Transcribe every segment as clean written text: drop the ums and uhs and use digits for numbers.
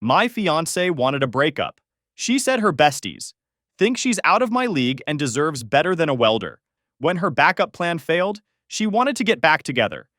My fiancée wanted a breakup. She said her besties think she's out of my league and deserves better than a welder. When her backup plan failed, she wanted to get back together.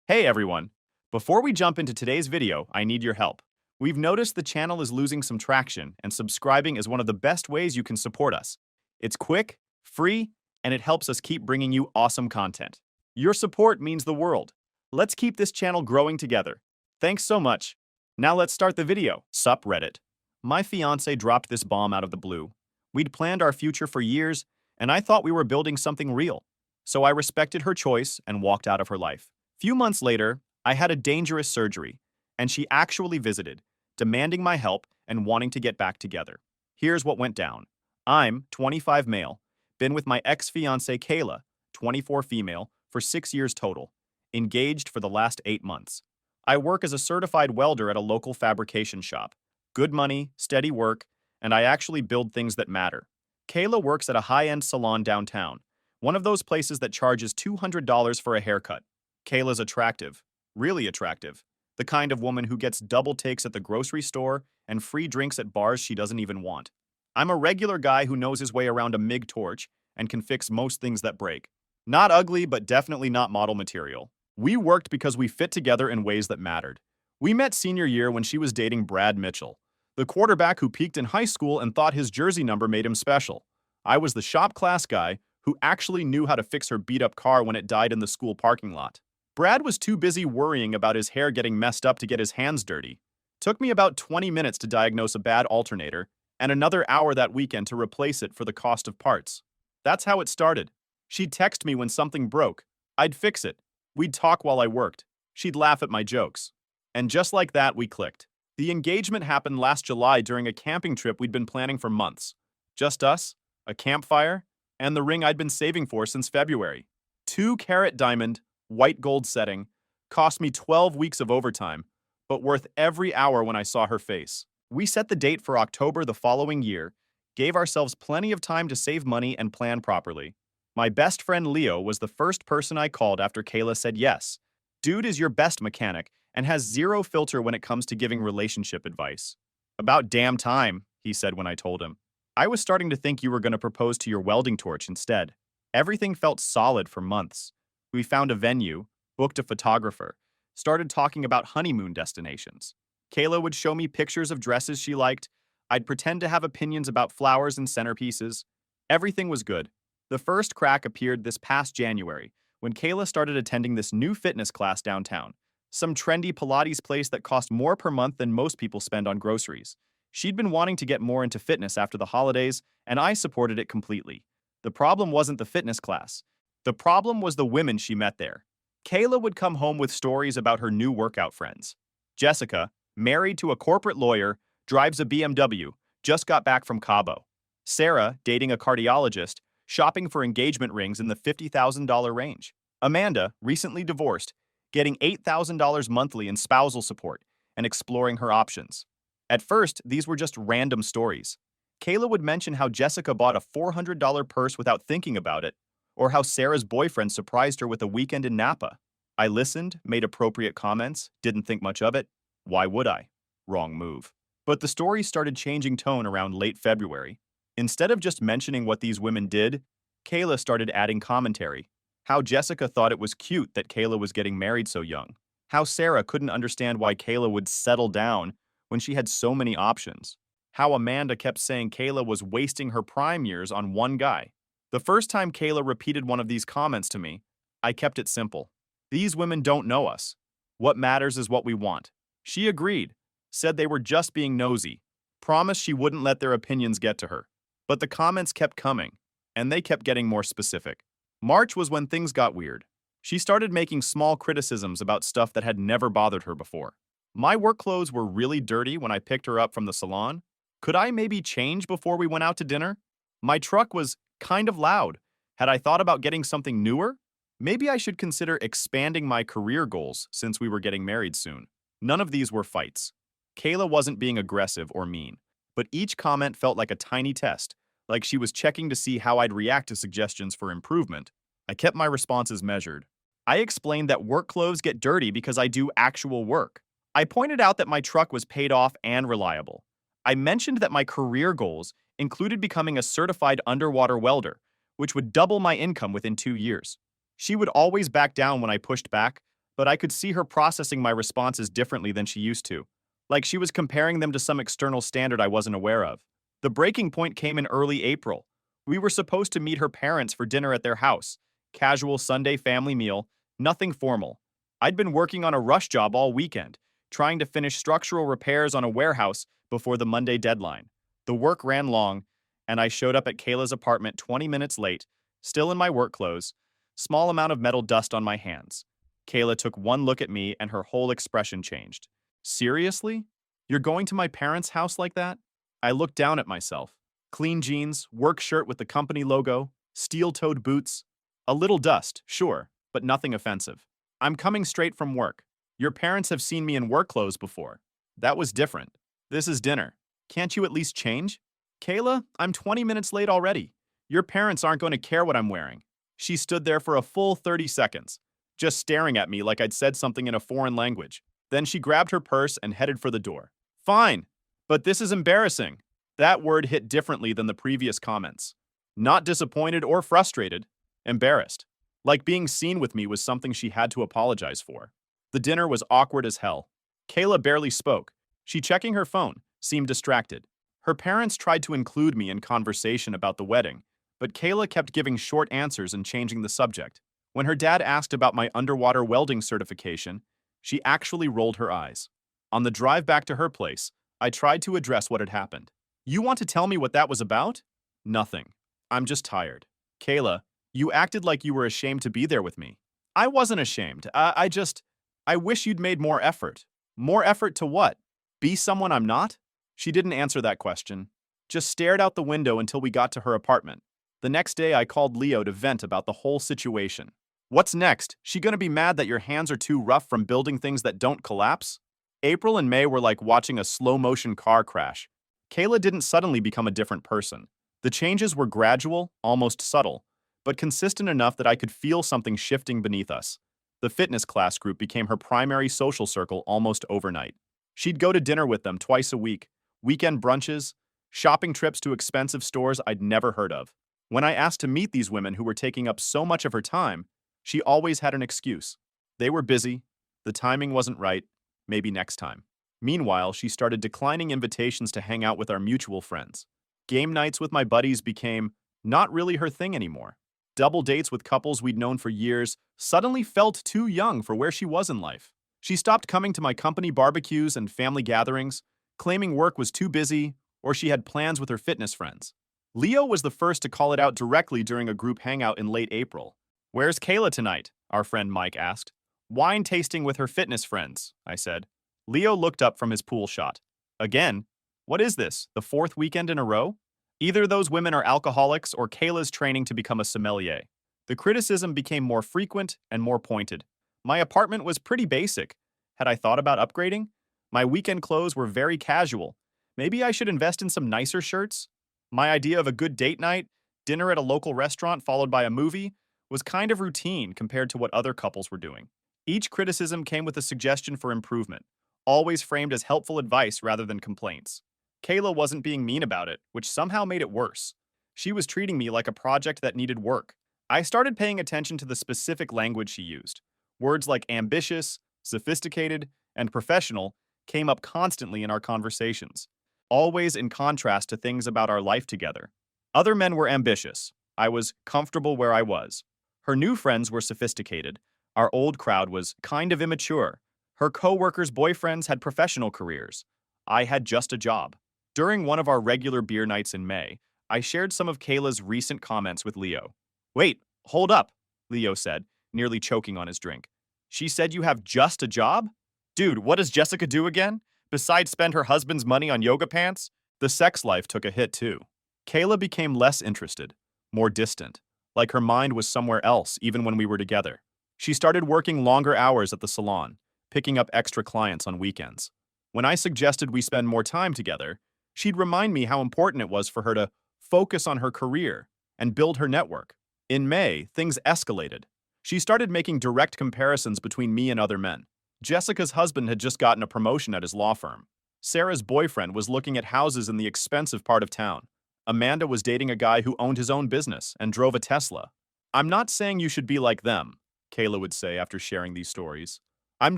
Hey everyone, before we jump into today's video, I need your help. We've noticed the channel is losing some traction, and subscribing is one of the best ways you can support us. It's quick, free, and it helps us keep bringing you awesome content. Your support means the world. Let's keep this channel growing together. Thanks so much. Now let's start the video. Sup Reddit. My fiancé dropped this bomb out of the blue. We'd planned our future for years, and I thought we were building something real. So I respected her choice and walked out of her life. Few months later, I had a dangerous surgery, and she actually visited, demanding my help and wanting to get back together. Here's what went down. I'm 25 male, been with my ex-fiancée Kayla, 24 female, for 6 years total, engaged for the last 8 months. I work as a certified welder at a local fabrication shop. Good money, steady work, and I actually build things that matter. Kayla works at a high-end salon downtown, one of those places that charges $200 for a haircut. Kayla's attractive, really attractive, the kind of woman who gets double takes at the grocery store and free drinks at bars she doesn't even want. I'm a regular guy who knows his way around a MIG torch and can fix most things that break. Not ugly, but definitely not model material. We worked because we fit together in ways that mattered. We met senior year when she was dating Brad Mitchell, the quarterback who peaked in high school and thought his jersey number made him special. I was the shop class guy who actually knew how to fix her beat-up car when it died in the school parking lot. Brad was too busy worrying about his hair getting messed up to get his hands dirty. Took me about 20 minutes to diagnose a bad alternator, and another hour that weekend to replace it for the cost of parts. That's how it started. She'd text me when something broke. I'd fix it. We'd talk while I worked. She'd laugh at my jokes. And just like that, we clicked. The engagement happened last July during a camping trip we'd been planning for months. Just us, a campfire, and the ring I'd been saving for since February. 2-carat diamond, white gold setting, cost me 12 weeks of overtime, but worth every hour when I saw her face. We set the date for October the following year, gave ourselves plenty of time to save money and plan properly. My best friend Leo was the first person I called after Kayla said yes. Dude is your best mechanic and has zero filter when it comes to giving relationship advice. About damn time, he said when I told him. I was starting to think you were going to propose to your welding torch instead. Everything felt solid for months. We found a venue, booked a photographer, started talking about honeymoon destinations. Kayla would show me pictures of dresses she liked. I'd pretend to have opinions about flowers and centerpieces. Everything was good. The first crack appeared this past January, when Kayla started attending this new fitness class downtown, some trendy Pilates place that cost more per month than most people spend on groceries. She'd been wanting to get more into fitness after the holidays, and I supported it completely. The problem wasn't the fitness class. The problem was the women she met there. Kayla would come home with stories about her new workout friends. Jessica, married to a corporate lawyer, drives a BMW, just got back from Cabo. Sarah, dating a cardiologist, shopping for engagement rings in the $50,000 range. Amanda, recently divorced, getting $8,000 monthly in spousal support and exploring her options. At first, these were just random stories. Kayla would mention how Jessica bought a $400 purse without thinking about it, or how Sarah's boyfriend surprised her with a weekend in Napa. I listened, made appropriate comments, didn't think much of it. Why would I? Wrong move. But the story started changing tone around late February. Instead of just mentioning what these women did, Kayla started adding commentary. How Jessica thought it was cute that Kayla was getting married so young. How Sarah couldn't understand why Kayla would settle down when she had so many options. How Amanda kept saying Kayla was wasting her prime years on one guy. The first time Kayla repeated one of these comments to me, I kept it simple. These women don't know us. What matters is what we want. She agreed, said they were just being nosy, promised she wouldn't let their opinions get to her. But the comments kept coming, and they kept getting more specific. March was when things got weird. She started making small criticisms about stuff that had never bothered her before. My work clothes were really dirty when I picked her up from the salon. Could I maybe change before we went out to dinner? My truck was kind of loud. Had I thought about getting something newer? Maybe I should consider expanding my career goals since we were getting married soon. None of these were fights. Kayla wasn't being aggressive or mean, but each comment felt like a tiny test, like she was checking to see how I'd react to suggestions for improvement. I kept my responses measured. I explained that work clothes get dirty because I do actual work. I pointed out that my truck was paid off and reliable. I mentioned that my career goals included becoming a certified underwater welder, which would double my income within 2 years. She would always back down when I pushed back, but I could see her processing my responses differently than she used to, like she was comparing them to some external standard I wasn't aware of. The breaking point came in early April. We were supposed to meet her parents for dinner at their house. Casual Sunday family meal, nothing formal. I'd been working on a rush job all weekend, trying to finish structural repairs on a warehouse before the Monday deadline. The work ran long, and I showed up at Kayla's apartment 20 minutes late, still in my work clothes, small amount of metal dust on my hands. Kayla took one look at me and her whole expression changed. Seriously? You're going to my parents' house like that? I looked down at myself. Clean jeans, work shirt with the company logo, steel-toed boots. A little dust, sure, but nothing offensive. I'm coming straight from work. Your parents have seen me in work clothes before. That was different. This is dinner. Can't you at least change? Kayla, I'm 20 minutes late already. Your parents aren't going to care what I'm wearing. She stood there for a full 30 seconds, just staring at me like I'd said something in a foreign language. Then she grabbed her purse and headed for the door. Fine, but this is embarrassing. That word hit differently than the previous comments. Not disappointed or frustrated, embarrassed. Like being seen with me was something she had to apologize for. The dinner was awkward as hell. Kayla barely spoke. She checking her phone, seemed distracted. Her parents tried to include me in conversation about the wedding, but Kayla kept giving short answers and changing the subject. When her dad asked about my underwater welding certification, she actually rolled her eyes. On the drive back to her place, I tried to address what had happened. You want to tell me what that was about? Nothing. I'm just tired. Kayla, you acted like you were ashamed to be there with me. I wasn't ashamed. I wish you'd made more effort. More effort to what? Be someone I'm not? She didn't answer that question. Just stared out the window until we got to her apartment. The next day, I called Leo to vent about the whole situation. What's next? She gonna be mad that your hands are too rough from building things that don't collapse? April and May were like watching a slow-motion car crash. Kayla didn't suddenly become a different person. The changes were gradual, almost subtle, but consistent enough that I could feel something shifting beneath us. The fitness class group became her primary social circle almost overnight. She'd go to dinner with them twice a week, weekend brunches, shopping trips to expensive stores I'd never heard of. When I asked to meet these women who were taking up so much of her time, she always had an excuse. They were busy, the timing wasn't right, maybe next time. Meanwhile, she started declining invitations to hang out with our mutual friends. Game nights with my buddies became not really her thing anymore. Double dates with couples we'd known for years suddenly felt too young for where she was in life. She stopped coming to my company barbecues and family gatherings, claiming work was too busy or she had plans with her fitness friends. Leo was the first to call it out directly during a group hangout in late April. Where's Kayla tonight? Our friend Mike asked. Wine tasting with her fitness friends, I said. Leo looked up from his pool shot. Again? What is this, the fourth weekend in a row? Either those women are alcoholics or Kayla's training to become a sommelier. The criticism became more frequent and more pointed. My apartment was pretty basic. Had I thought about upgrading? My weekend clothes were very casual. Maybe I should invest in some nicer shirts? My idea of a good date night, dinner at a local restaurant followed by a movie, was kind of routine compared to what other couples were doing. Each criticism came with a suggestion for improvement, always framed as helpful advice rather than complaints. Kayla wasn't being mean about it, which somehow made it worse. She was treating me like a project that needed work. I started paying attention to the specific language she used. Words like ambitious, sophisticated, and professional came up constantly in our conversations, always in contrast to things about our life together. Other men were ambitious. I was comfortable where I was. Her new friends were sophisticated. Our old crowd was kind of immature. Her co-workers' boyfriends had professional careers. I had just a job. During one of our regular beer nights in May, I shared some of Kayla's recent comments with Leo. Wait, hold up, Leo said, nearly choking on his drink. She said you have just a job? Dude, what does Jessica do again? Besides spend her husband's money on yoga pants? The sex life took a hit too. Kayla became less interested, more distant, like her mind was somewhere else even when we were together. She started working longer hours at the salon, picking up extra clients on weekends. When I suggested we spend more time together, she'd remind me how important it was for her to focus on her career and build her network. In May, things escalated. She started making direct comparisons between me and other men. Jessica's husband had just gotten a promotion at his law firm. Sarah's boyfriend was looking at houses in the expensive part of town. Amanda was dating a guy who owned his own business and drove a Tesla. I'm not saying you should be like them, Kayla would say after sharing these stories. I'm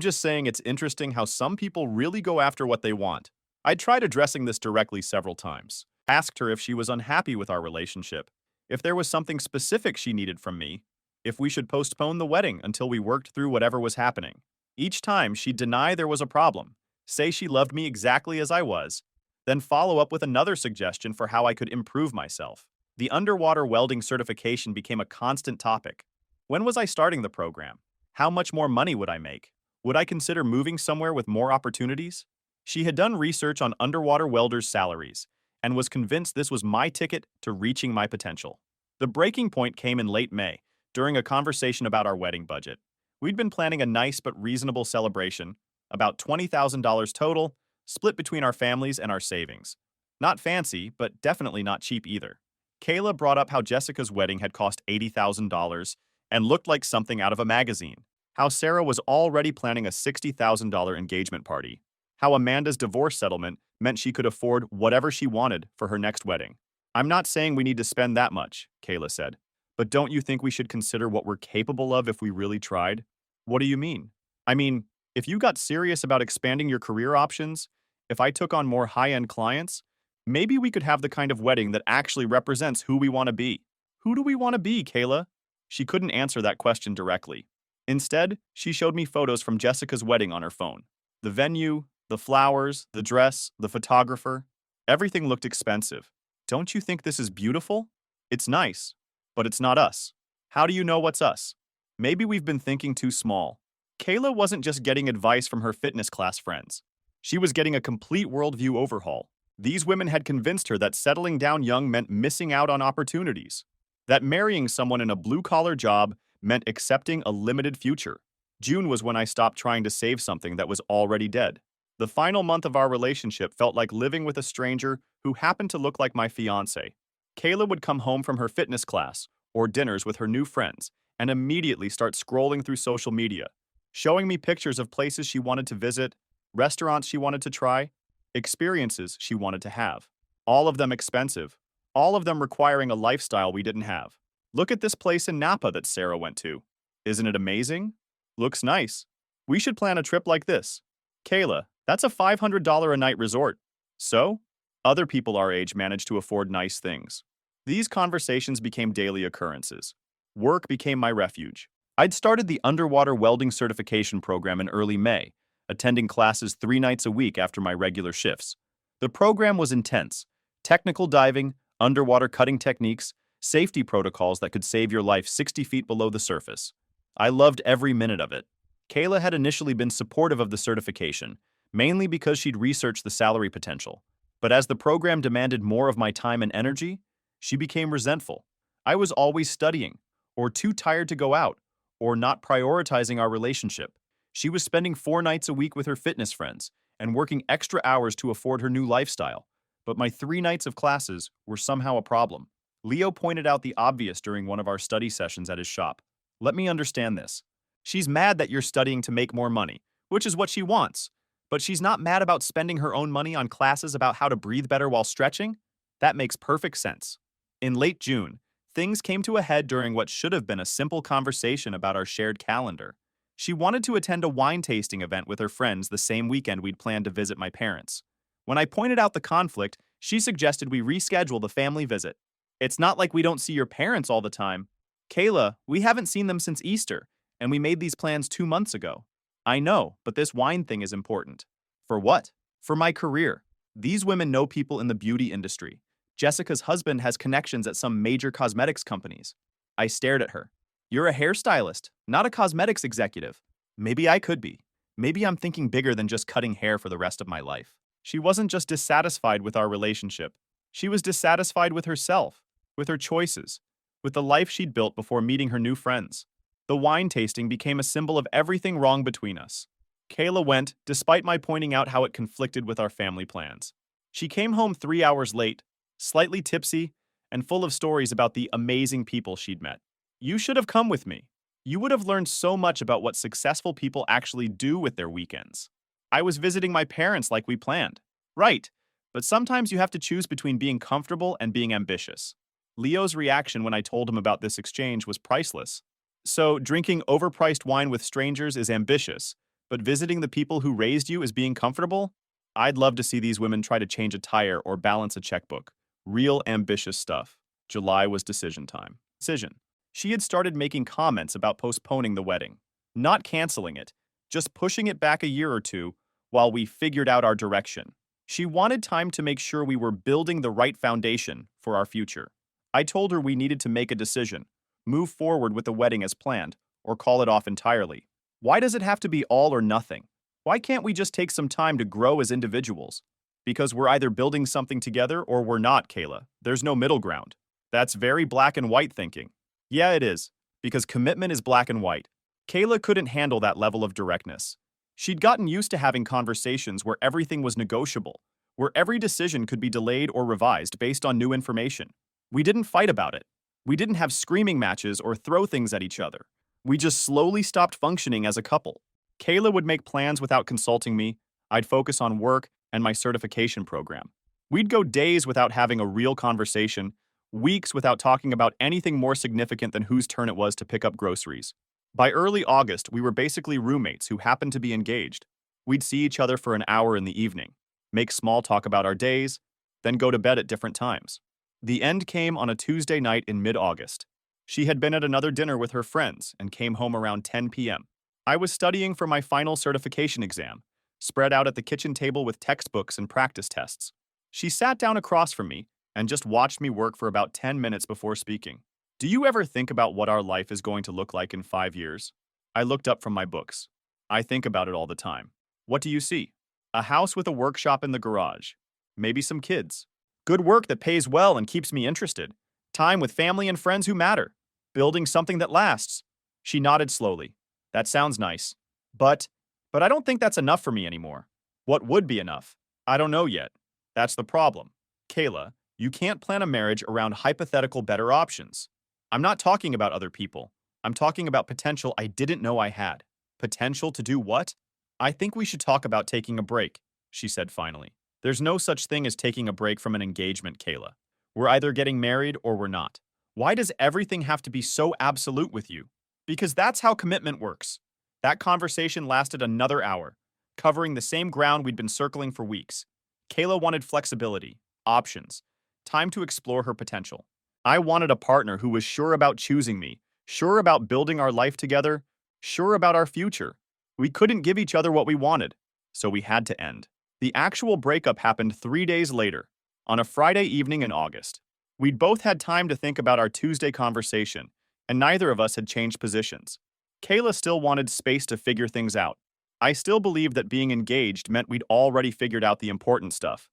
just saying it's interesting how some people really go after what they want. I tried addressing this directly several times. Asked her if she was unhappy with our relationship, if there was something specific she needed from me, if we should postpone the wedding until we worked through whatever was happening. Each time, she'd deny there was a problem, say she loved me exactly as I was, then follow up with another suggestion for how I could improve myself. The underwater welding certification became a constant topic. When was I starting the program? How much more money would I make? Would I consider moving somewhere with more opportunities? She had done research on underwater welders' salaries and was convinced this was my ticket to reaching my potential. The breaking point came in late May, during a conversation about our wedding budget. We'd been planning a nice but reasonable celebration, about $20,000 total, split between our families and our savings. Not fancy, but definitely not cheap either. Kayla brought up how Jessica's wedding had cost $80,000 and looked like something out of a magazine. How Sarah was already planning a $60,000 engagement party. How Amanda's divorce settlement meant she could afford whatever she wanted for her next wedding. I'm not saying we need to spend that much, Kayla said. But don't you think we should consider what we're capable of if we really tried? What do you mean? I mean, if you got serious about expanding your career options, if I took on more high-end clients, maybe we could have the kind of wedding that actually represents who we want to be. Who do we want to be, Kayla? She couldn't answer that question directly. Instead, she showed me photos from Jessica's wedding on her phone. The venue, the flowers, the dress, the photographer. Everything looked expensive. Don't you think this is beautiful? It's nice, but it's not us. How do you know what's us? Maybe we've been thinking too small. Kayla wasn't just getting advice from her fitness class friends. She was getting a complete worldview overhaul. These women had convinced her that settling down young meant missing out on opportunities, that marrying someone in a blue-collar job meant accepting a limited future. June was when I stopped trying to save something that was already dead. The final month of our relationship felt like living with a stranger who happened to look like my fiancé. Kayla would come home from her fitness class or dinners with her new friends and immediately start scrolling through social media, showing me pictures of places she wanted to visit, restaurants she wanted to try, experiences she wanted to have. All of them expensive, all of them requiring a lifestyle we didn't have. Look at this place in Napa that Sarah went to. Isn't it amazing? Looks nice. We should plan a trip like this. Kayla, that's a $500 a night resort. So, other people our age manage to afford nice things. These conversations became daily occurrences. Work became my refuge. I'd started the underwater welding certification program in early May, attending classes 3 nights a week after my regular shifts. The program was intense. Technical diving, underwater cutting techniques, safety protocols that could save your life 60 feet below the surface. I loved every minute of it. Kayla had initially been supportive of the certification, mainly because she'd researched the salary potential. But as the program demanded more of my time and energy, she became resentful. I was always studying, or too tired to go out, or not prioritizing our relationship. She was spending 4 nights a week with her fitness friends and working extra hours to afford her new lifestyle. But my 3 nights of classes were somehow a problem. Leo pointed out the obvious during one of our study sessions at his shop. Let me understand this. She's mad that you're studying to make more money, which is what she wants. But she's not mad about spending her own money on classes about how to breathe better while stretching? That makes perfect sense. In late June, things came to a head during what should have been a simple conversation about our shared calendar. She wanted to attend a wine tasting event with her friends the same weekend we'd planned to visit my parents. When I pointed out the conflict, she suggested we reschedule the family visit. It's not like we don't see your parents all the time. Kayla, we haven't seen them since Easter, and we made these plans 2 months ago. I know, but this wine thing is important. For what? For my career. These women know people in the beauty industry. Jessica's husband has connections at some major cosmetics companies. I stared at her. You're a hairstylist, not a cosmetics executive. Maybe I could be. Maybe I'm thinking bigger than just cutting hair for the rest of my life. She wasn't just dissatisfied with our relationship. She was dissatisfied with herself, with her choices, with the life she'd built before meeting her new friends. The wine tasting became a symbol of everything wrong between us. Kayla went, despite my pointing out how it conflicted with our family plans. She came home 3 hours late, slightly tipsy, and full of stories about the amazing people she'd met. You should have come with me. You would have learned so much about what successful people actually do with their weekends. I was visiting my parents like we planned. Right, but sometimes you have to choose between being comfortable and being ambitious. Leo's reaction when I told him about this exchange was priceless. So, drinking overpriced wine with strangers is ambitious, but visiting the people who raised you is being comfortable? I'd love to see these women try to change a tire or balance a checkbook. Real ambitious stuff. July was decision time. Decision. She had started making comments about postponing the wedding. Not canceling it, just pushing it back a year or two while we figured out our direction. She wanted time to make sure we were building the right foundation for our future. I told her we needed to make a decision, move forward with the wedding as planned, or call it off entirely. Why does it have to be all or nothing? Why can't we just take some time to grow as individuals? Because we're either building something together or we're not, Kayla. There's no middle ground. That's very black and white thinking. Yeah, it is, because commitment is black and white. Kayla couldn't handle that level of directness. She'd gotten used to having conversations where everything was negotiable, where every decision could be delayed or revised based on new information. We didn't fight about it. We didn't have screaming matches or throw things at each other. We just slowly stopped functioning as a couple. Kayla would make plans without consulting me. I'd focus on work and my certification program. We'd go days without having a real conversation, weeks without talking about anything more significant than whose turn it was to pick up groceries. By early August, we were basically roommates who happened to be engaged. We'd see each other for an hour in the evening, make small talk about our days, then go to bed at different times. The end came on a Tuesday night in mid-August. She had been at another dinner with her friends and came home around 10 p.m. I was studying for my final certification exam, spread out at the kitchen table with textbooks and practice tests. She sat down across from me and just watched me work for about 10 minutes before speaking. Do you ever think about what our life is going to look like in 5 years? I looked up from my books. I think about it all the time. What do you see? A house with a workshop in the garage. Maybe some kids. Good work that pays well and keeps me interested. Time with family and friends who matter. Building something that lasts. She nodded slowly. That sounds nice. But I don't think that's enough for me anymore. What would be enough? I don't know yet. That's the problem. Kayla, you can't plan a marriage around hypothetical better options. I'm not talking about other people. I'm talking about potential I didn't know I had. Potential to do what? I think we should talk about taking a break, she said finally. There's no such thing as taking a break from an engagement, Kayla. We're either getting married or we're not. Why does everything have to be so absolute with you? Because that's how commitment works. That conversation lasted another hour, covering the same ground we'd been circling for weeks. Kayla wanted flexibility, options, time to explore her potential. I wanted a partner who was sure about choosing me, sure about building our life together, sure about our future. We couldn't give each other what we wanted, so we had to end. The actual breakup happened 3 days later, on a Friday evening in August. We'd both had time to think about our Tuesday conversation, and neither of us had changed positions. Kayla still wanted space to figure things out. I still believed that being engaged meant we'd already figured out the important stuff.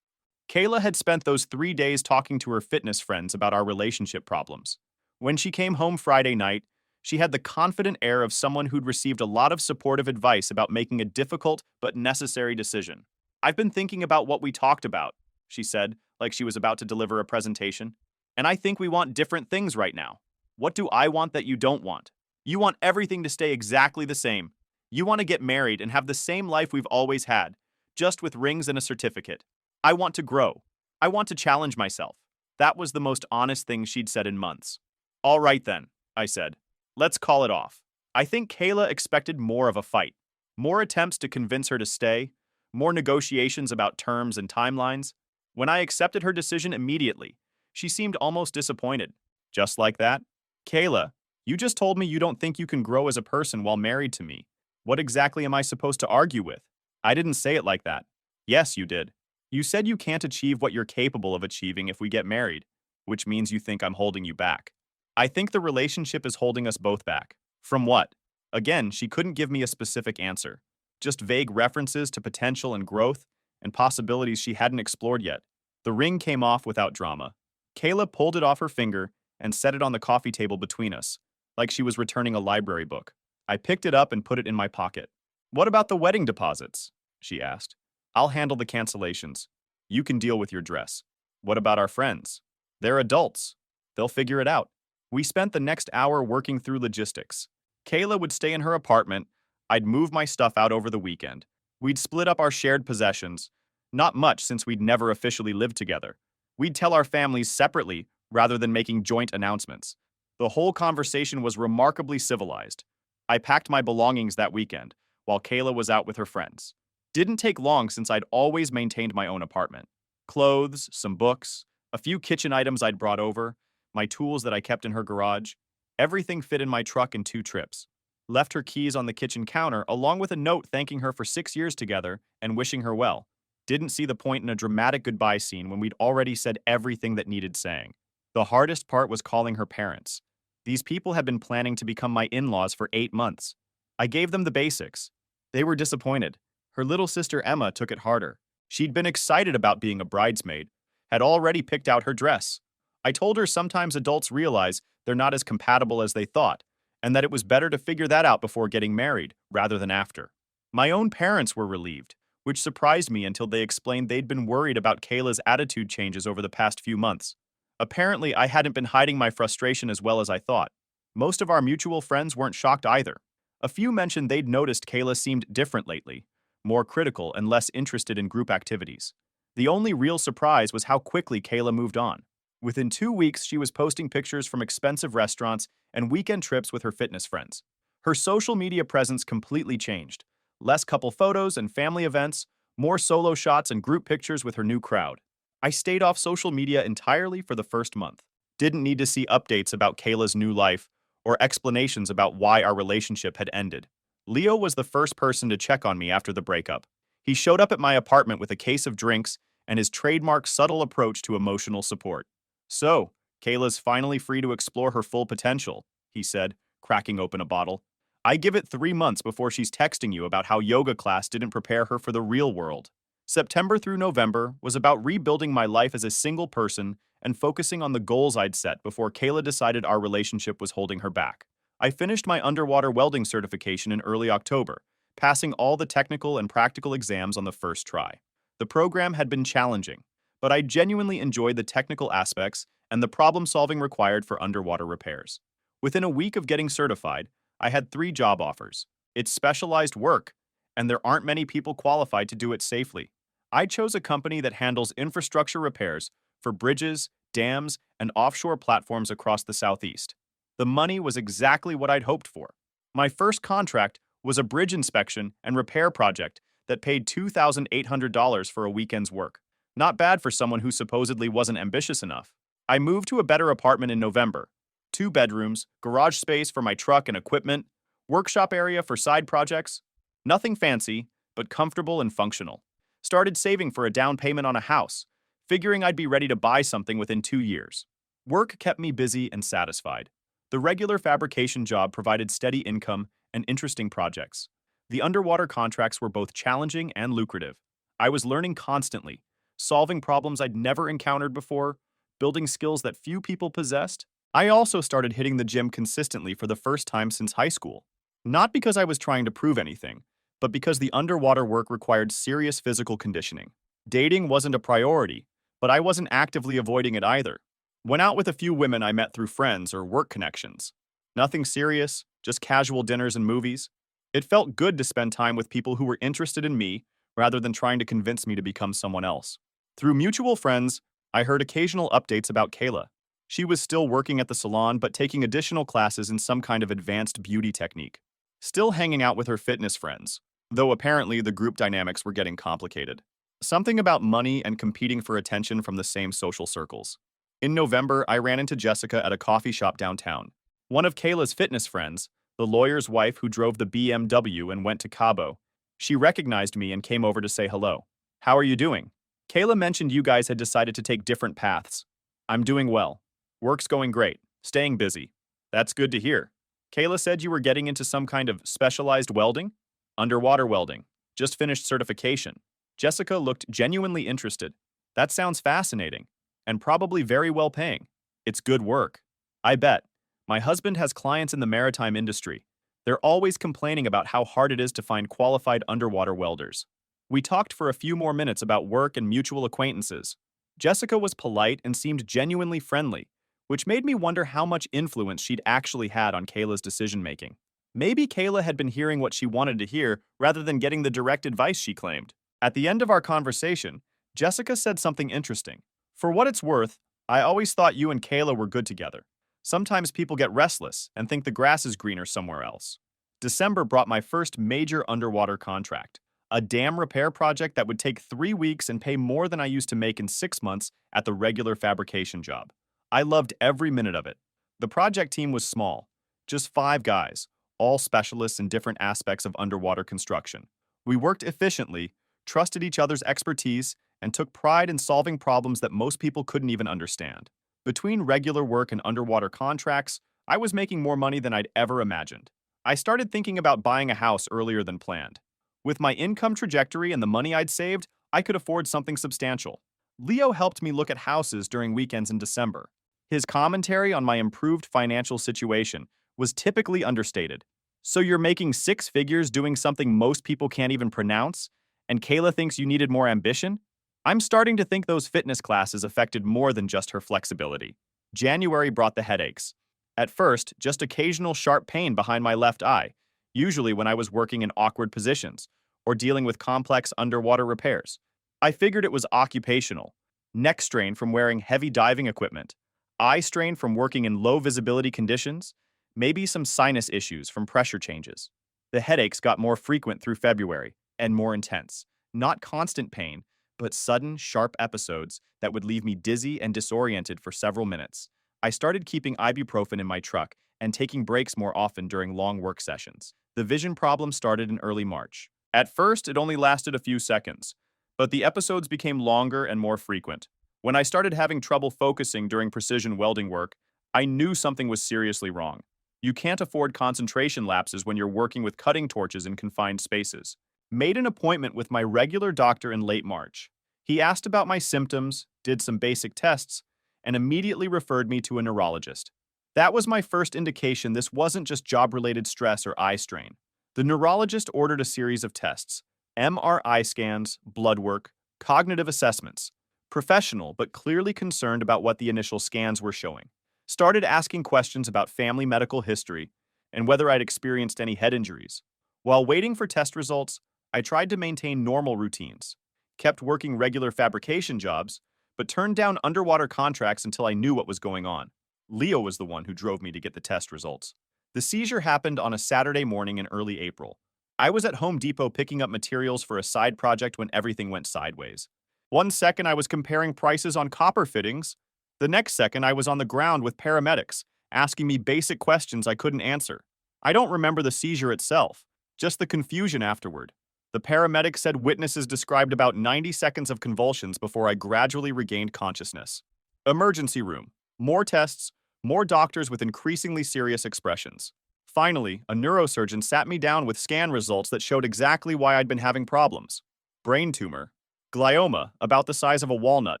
Kayla had spent those 3 days talking to her fitness friends about our relationship problems. When she came home Friday night, she had the confident air of someone who'd received a lot of supportive advice about making a difficult but necessary decision. I've been thinking about what we talked about, she said, like she was about to deliver a presentation. And I think we want different things right now. What do I want that you don't want? You want everything to stay exactly the same. You want to get married and have the same life we've always had, just with rings and a certificate. I want to grow. I want to challenge myself. That was the most honest thing she'd said in months. All right then, I said. Let's call it off. I think Kayla expected more of a fight. More attempts to convince her to stay. More negotiations about terms and timelines. When I accepted her decision immediately, she seemed almost disappointed. Just like that? Kayla, you just told me you don't think you can grow as a person while married to me. What exactly am I supposed to argue with? I didn't say it like that. Yes, you did. You said you can't achieve what you're capable of achieving if we get married, which means you think I'm holding you back. I think the relationship is holding us both back. From what? Again, she couldn't give me a specific answer. Just vague references to potential and growth and possibilities she hadn't explored yet. The ring came off without drama. Kayla pulled it off her finger and set it on the coffee table between us, like she was returning a library book. I picked it up and put it in my pocket. What about the wedding deposits? She asked. I'll handle the cancellations. You can deal with your dress. What about our friends? They're adults. They'll figure it out. We spent the next hour working through logistics. Kayla would stay in her apartment. I'd move my stuff out over the weekend. We'd split up our shared possessions. Not much since we'd never officially lived together. We'd tell our families separately rather than making joint announcements. The whole conversation was remarkably civilized. I packed my belongings that weekend, while Kayla was out with her friends. Didn't take long since I'd always maintained my own apartment. Clothes, some books, a few kitchen items I'd brought over, my tools that I kept in her garage. Everything fit in my truck in 2 trips. Left her keys on the kitchen counter along with a note thanking her for 6 years together and wishing her well. Didn't see the point in a dramatic goodbye scene when we'd already said everything that needed saying. The hardest part was calling her parents. These people had been planning to become my in-laws for 8 months. I gave them the basics. They were disappointed. Her little sister Emma took it harder. She'd been excited about being a bridesmaid, had already picked out her dress. I told her sometimes adults realize they're not as compatible as they thought, and that it was better to figure that out before getting married, rather than after. My own parents were relieved, which surprised me until they explained they'd been worried about Kayla's attitude changes over the past few months. Apparently, I hadn't been hiding my frustration as well as I thought. Most of our mutual friends weren't shocked either. A few mentioned they'd noticed Kayla seemed different lately, more critical and less interested in group activities. The only real surprise was how quickly Kayla moved on. Within 2 weeks, she was posting pictures from expensive restaurants and weekend trips with her fitness friends. Her social media presence completely changed. Less couple photos and family events, more solo shots and group pictures with her new crowd. I stayed off social media entirely for the first month. Didn't need to see updates about Kayla's new life or explanations about why our relationship had ended. Leo was the first person to check on me after the breakup. He showed up at my apartment with a case of drinks and his trademark subtle approach to emotional support. "So, Kayla's finally free to explore her full potential," he said, cracking open a bottle. "I give it 3 months before she's texting you about how yoga class didn't prepare her for the real world." September through November was about rebuilding my life as a single person and focusing on the goals I'd set before Kayla decided our relationship was holding her back. I finished my underwater welding certification in early October, passing all the technical and practical exams on the first try. The program had been challenging, but I genuinely enjoyed the technical aspects and the problem-solving required for underwater repairs. Within a week of getting certified, I had 3 job offers. It's specialized work, and there aren't many people qualified to do it safely. I chose a company that handles infrastructure repairs for bridges, dams, and offshore platforms across the Southeast. The money was exactly what I'd hoped for. My first contract was a bridge inspection and repair project that paid $2,800 for a weekend's work. Not bad for someone who supposedly wasn't ambitious enough. I moved to a better apartment in November. 2 bedrooms, garage space for my truck and equipment, workshop area for side projects. Nothing fancy, but comfortable and functional. Started saving for a down payment on a house, figuring I'd be ready to buy something within 2 years. Work kept me busy and satisfied. The regular fabrication job provided steady income and interesting projects. The underwater contracts were both challenging and lucrative. I was learning constantly, solving problems I'd never encountered before, building skills that few people possessed. I also started hitting the gym consistently for the first time since high school. Not because I was trying to prove anything, but because the underwater work required serious physical conditioning. Dating wasn't a priority, but I wasn't actively avoiding it either. Went out with a few women I met through friends or work connections. Nothing serious, just casual dinners and movies. It felt good to spend time with people who were interested in me rather than trying to convince me to become someone else. Through mutual friends, I heard occasional updates about Kayla. She was still working at the salon but taking additional classes in some kind of advanced beauty technique. Still hanging out with her fitness friends, though apparently the group dynamics were getting complicated. Something about money and competing for attention from the same social circles. In November, I ran into Jessica at a coffee shop downtown. One of Kayla's fitness friends, the lawyer's wife who drove the BMW and went to Cabo. She recognized me and came over to say hello. "How are you doing?" "Kayla mentioned you guys had decided to take different paths." "I'm doing well. Work's going great. Staying busy." "That's good to hear." "Kayla said you were getting into some kind of specialized welding?" "Underwater welding. Just finished certification." Jessica looked genuinely interested. "That sounds fascinating, and probably very well paying." "It's good work." "I bet. My husband has clients in the maritime industry. They're always complaining about how hard it is to find qualified underwater welders." We talked for a few more minutes about work and mutual acquaintances. Jessica was polite and seemed genuinely friendly, which made me wonder how much influence she'd actually had on Kayla's decision-making. Maybe Kayla had been hearing what she wanted to hear rather than getting the direct advice she claimed. At the end of our conversation, Jessica said something interesting. For what it's worth, I always thought you and Kayla were good together. Sometimes people get restless and think the grass is greener somewhere else. December brought my first major underwater contract, a dam repair project that would take 3 weeks and pay more than I used to make in 6 months at the regular fabrication job. I loved every minute of it. The project team was small, just 5 guys, all specialists in different aspects of underwater construction. We worked efficiently, trusted each other's expertise, and took pride in solving problems that most people couldn't even understand. Between regular work and underwater contracts, I was making more money than I'd ever imagined. I started thinking about buying a house earlier than planned. With my income trajectory and the money I'd saved, I could afford something substantial. Leo helped me look at houses during weekends in December. His commentary on my improved financial situation was typically understated. So you're making 6 figures doing something most people can't even pronounce? And Kayla thinks you needed more ambition? I'm starting to think those fitness classes affected more than just her flexibility. January brought the headaches. At first, just occasional sharp pain behind my left eye, usually when I was working in awkward positions or dealing with complex underwater repairs. I figured it was occupational. Neck strain from wearing heavy diving equipment, eye strain from working in low visibility conditions, maybe some sinus issues from pressure changes. The headaches got more frequent through February and more intense. Not constant pain, but sudden, sharp episodes that would leave me dizzy and disoriented for several minutes. I started keeping ibuprofen in my truck and taking breaks more often during long work sessions. The vision problem started in early March. At first, it only lasted a few seconds, but the episodes became longer and more frequent. When I started having trouble focusing during precision welding work, I knew something was seriously wrong. You can't afford concentration lapses when you're working with cutting torches in confined spaces. Made an appointment with my regular doctor in late March. He asked about my symptoms, did some basic tests, and immediately referred me to a neurologist. That was my first indication this wasn't just job-related stress or eye strain. The neurologist ordered a series of tests: MRI scans, blood work, cognitive assessments. Professional, but clearly concerned about what the initial scans were showing. Started asking questions about family medical history and whether I'd experienced any head injuries. While waiting for test results, I tried to maintain normal routines, kept working regular fabrication jobs, but turned down underwater contracts until I knew what was going on. Leo was the one who drove me to get the test results. The seizure happened on a Saturday morning in early April. I was at Home Depot picking up materials for a side project when everything went sideways. One second I was comparing prices on copper fittings. The next second I was on the ground with paramedics, asking me basic questions I couldn't answer. I don't remember the seizure itself, just the confusion afterward. The paramedic said witnesses described about 90 seconds of convulsions before I gradually regained consciousness. Emergency room. More tests, more doctors with increasingly serious expressions. Finally, a neurosurgeon sat me down with scan results that showed exactly why I'd been having problems. Brain tumor. Glioma, about the size of a walnut,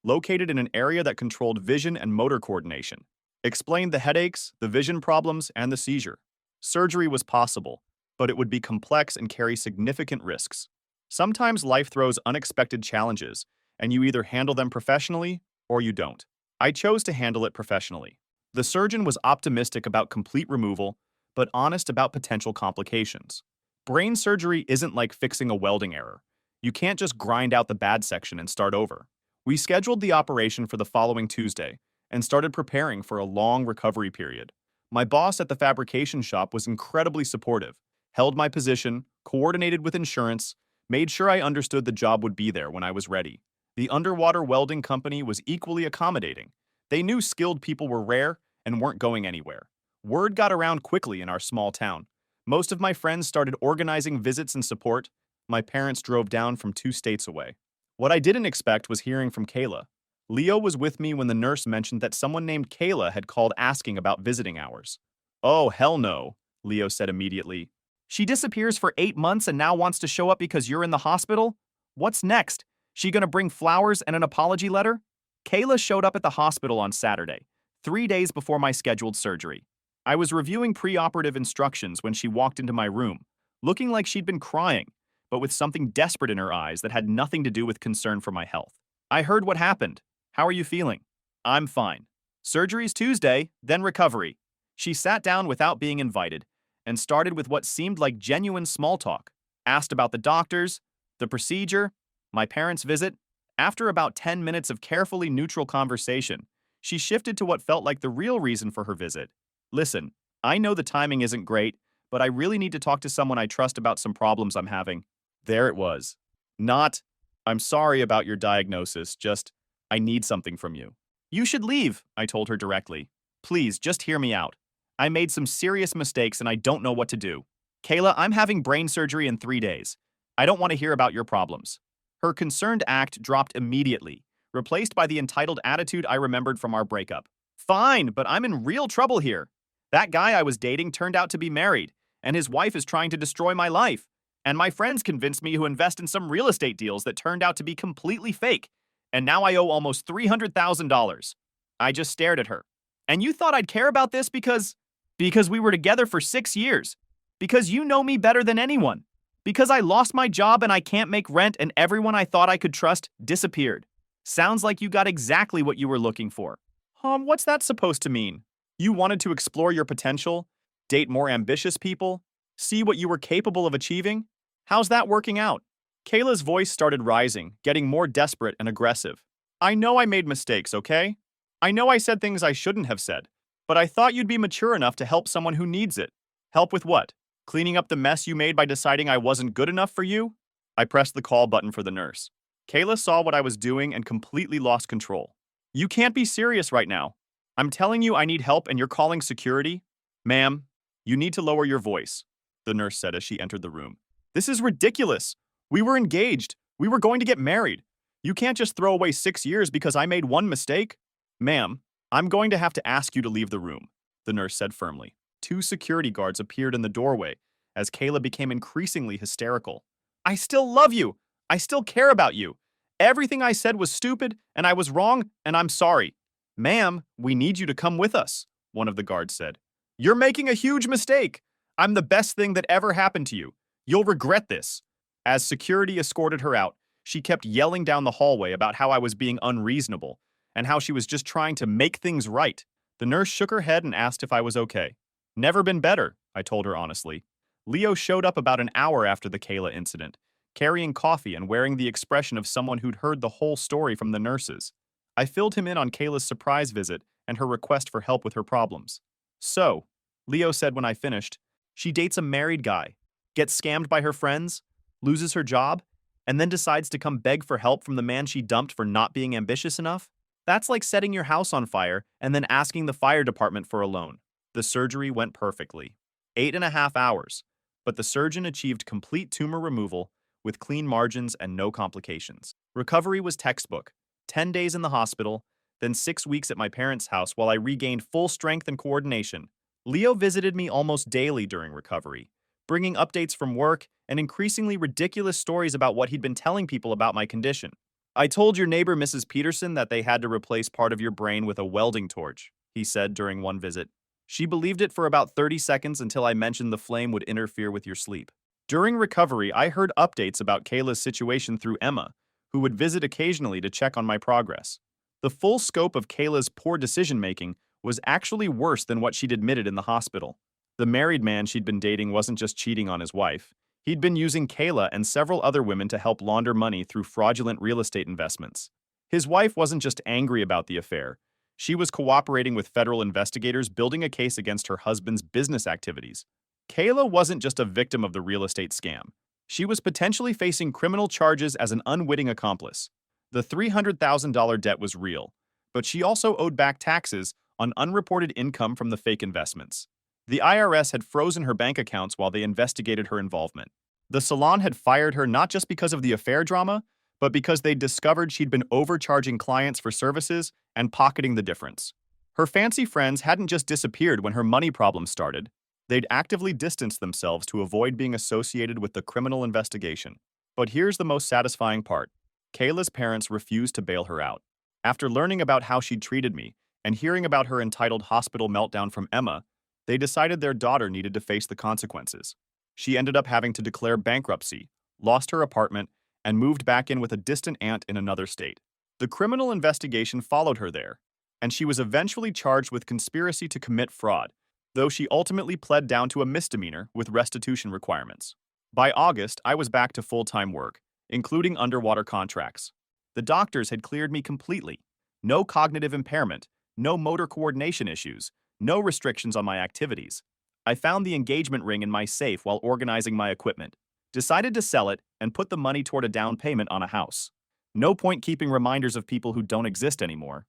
located in an area that controlled vision and motor coordination. Explained the headaches, the vision problems, and the seizure. Surgery was possible, but it would be complex and carry significant risks. Sometimes life throws unexpected challenges, and you either handle them professionally or you don't. I chose to handle it professionally. The surgeon was optimistic about complete removal, but honest about potential complications. Brain surgery isn't like fixing a welding error. You can't just grind out the bad section and start over. We scheduled the operation for the following Tuesday and started preparing for a long recovery period. My boss at the fabrication shop was incredibly supportive, held my position, coordinated with insurance, made sure I understood the job would be there when I was ready. The underwater welding company was equally accommodating. They knew skilled people were rare and weren't going anywhere. Word got around quickly in our small town. Most of my friends started organizing visits and support. My parents drove down from 2 states away. What I didn't expect was hearing from Kayla. Leo was with me when the nurse mentioned that someone named Kayla had called asking about visiting hours. "Oh, hell no," Leo said immediately. "She disappears for 8 months and now wants to show up because you're in the hospital? What's next? She gonna bring flowers and an apology letter?" Kayla showed up at the hospital on Saturday, 3 days before my scheduled surgery. I was reviewing preoperative instructions when she walked into my room, looking like she'd been crying, but with something desperate in her eyes that had nothing to do with concern for my health. "I heard what happened. How are you feeling?" "I'm fine. Surgery's Tuesday, then recovery." She sat down without being invited, and started with what seemed like genuine small talk. Asked about the doctors, the procedure, my parents' visit. After about 10 minutes of carefully neutral conversation, she shifted to what felt like the real reason for her visit. Listen, I know the timing isn't great, but I really need to talk to someone I trust about some problems I'm having. There it was. Not, I'm sorry about your diagnosis, just, I need something from you. You should leave, I told her directly. Please, just hear me out. I made some serious mistakes and I don't know what to do. Kayla, I'm having brain surgery in 3 days. I don't want to hear about your problems. Her concerned act dropped immediately, replaced by the entitled attitude I remembered from our breakup. Fine, but I'm in real trouble here. That guy I was dating turned out to be married, and his wife is trying to destroy my life. And my friends convinced me to invest in some real estate deals that turned out to be completely fake. And now I owe almost $300,000. I just stared at her. And you thought I'd care about this because we were together for 6 years. Because you know me better than anyone. Because I lost my job and I can't make rent and everyone I thought I could trust disappeared. Sounds like you got exactly what you were looking for. What's that supposed to mean? You wanted to explore your potential, date more ambitious people, see what you were capable of achieving? How's that working out? Kayla's voice started rising, getting more desperate and aggressive. I know I made mistakes, okay? I know I said things I shouldn't have said, but I thought you'd be mature enough to help someone who needs it. Help with what? Cleaning up the mess you made by deciding I wasn't good enough for you? I pressed the call button for the nurse. Kayla saw what I was doing and completely lost control. You can't be serious right now. I'm telling you I need help and you're calling security? Ma'am, you need to lower your voice, the nurse said as she entered the room. This is ridiculous. We were engaged. We were going to get married. You can't just throw away 6 years because I made one mistake. Ma'am, I'm going to have to ask you to leave the room, the nurse said firmly. 2 security guards appeared in the doorway as Kayla became increasingly hysterical. I still love you. I still care about you. Everything I said was stupid and I was wrong and I'm sorry. Ma'am, we need you to come with us, one of the guards said. You're making a huge mistake. I'm the best thing that ever happened to you. You'll regret this. As security escorted her out, she kept yelling down the hallway about how I was being unreasonable and how she was just trying to make things right. The nurse shook her head and asked if I was okay. Never been better, I told her honestly. Leo showed up about an hour after the Kayla incident, carrying coffee and wearing the expression of someone who'd heard the whole story from the nurses. I filled him in on Kayla's surprise visit and her request for help with her problems. So, Leo said when I finished, she dates a married guy, gets scammed by her friends, loses her job, and then decides to come beg for help from the man she dumped for not being ambitious enough? That's like setting your house on fire and then asking the fire department for a loan. The surgery went perfectly. 8.5 hours, but the surgeon achieved complete tumor removal with clean margins and no complications. Recovery was textbook. 10 days in the hospital, then 6 weeks at my parents' house while I regained full strength and coordination. Leo visited me almost daily during recovery, bringing updates from work and increasingly ridiculous stories about what he'd been telling people about my condition. I told your neighbor, Mrs. Peterson, that they had to replace part of your brain with a welding torch, he said during one visit. She believed it for about 30 seconds until I mentioned the flame would interfere with your sleep. During recovery, I heard updates about Kayla's situation through Emma, who would visit occasionally to check on my progress. The full scope of Kayla's poor decision-making was actually worse than what she'd admitted in the hospital. The married man she'd been dating wasn't just cheating on his wife. He'd been using Kayla and several other women to help launder money through fraudulent real estate investments. His wife wasn't just angry about the affair. She was cooperating with federal investigators building a case against her husband's business activities. Kayla wasn't just a victim of the real estate scam. She was potentially facing criminal charges as an unwitting accomplice. The $300,000 debt was real, but she also owed back taxes on unreported income from the fake investments. The IRS had frozen her bank accounts while they investigated her involvement. The salon had fired her not just because of the affair drama, but because they'd discovered she'd been overcharging clients for services and pocketing the difference. Her fancy friends hadn't just disappeared when her money problems started. They'd actively distanced themselves to avoid being associated with the criminal investigation. But here's the most satisfying part. Kayla's parents refused to bail her out. After learning about how she'd treated me and hearing about her entitled hospital meltdown from Emma, they decided their daughter needed to face the consequences. She ended up having to declare bankruptcy, lost her apartment, and moved back in with a distant aunt in another state. The criminal investigation followed her there, and she was eventually charged with conspiracy to commit fraud, though she ultimately pled down to a misdemeanor with restitution requirements. By August, I was back to full-time work, including underwater contracts. The doctors had cleared me completely. No cognitive impairment, no motor coordination issues, no restrictions on my activities. I found the engagement ring in my safe while organizing my equipment, decided to sell it, and put the money toward a down payment on a house. No point keeping reminders of people who don't exist anymore.